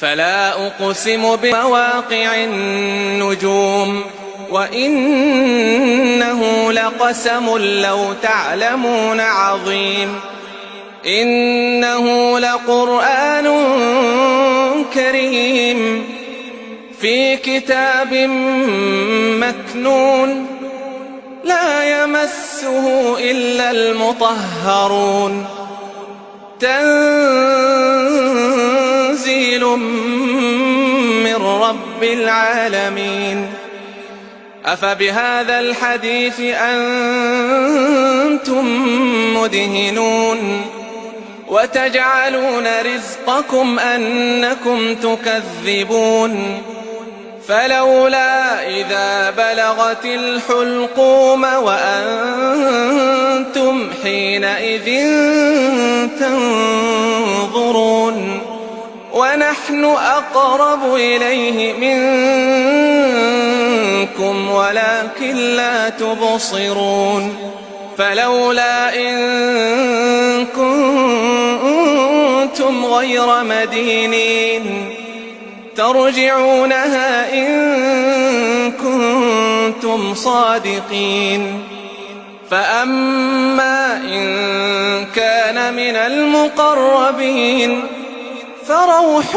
فلا أقسم بمواقع النجوم وإنه لقسم لو تعلمون عظيم إنه لقرآن كريم في كتاب مكنون لا يمسه إلا المطهرون تنزيل من رب العالمين أفبهذا الحديث أنتم مدهنون وتجعلون رزقكم أنكم تكذبون فلولا إذا بلغت الحلقوم وأنتم حينئذ تنظرون ونحن أقرب إليه منكم ولكن لا تبصرون فلولا إن كنتم غير مدينين ترجعونها إن كنتم صادقين فأما إن كان من المقربين فروح